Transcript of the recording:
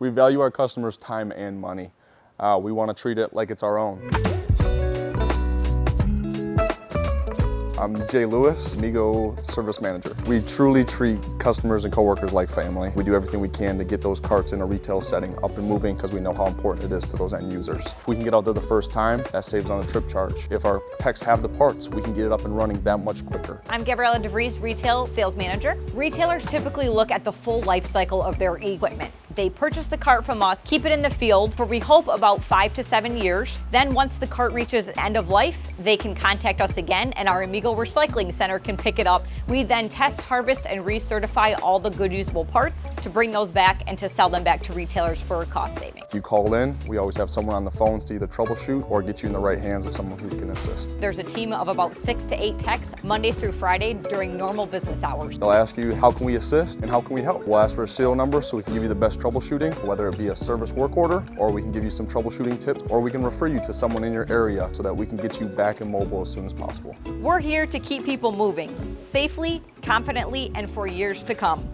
We value our customers' time and money. We want to treat it like it's our own. I'm Jay Lewis, Amigo Service Manager. We truly treat customers and coworkers like family. We do everything we can to get those carts in a retail setting up and moving because we know how important it is to those end users. If we can get out there the first time, that saves on the trip charge. If our techs have the parts, we can get it up and running that much quicker. I'm Gabriella DeVries, Retail Sales Manager. Retailers typically look at the full life cycle of their equipment. They purchase the cart from us, keep it in the field for, we hope, about 5 to 7 years. Then once the cart reaches end of life, they can contact us again and our Amigo Recycling Center can pick it up. We then test, harvest, and recertify all the good usable parts to bring those back and to sell them back to retailers for a cost saving. If you call in, we always have someone on the phones to either troubleshoot or get you in the right hands of someone who can assist. There's a team of about 6 to 8 techs Monday through Friday during normal business hours. They'll ask you, how can we assist and how can we help? We'll ask for a serial number so we can give you the best troubleshooting, whether it be a service work order, or we can give you some troubleshooting tips, or we can refer you to someone in your area so that we can get you back and mobile as soon as possible. We're here to keep people moving safely, confidently, and for years to come.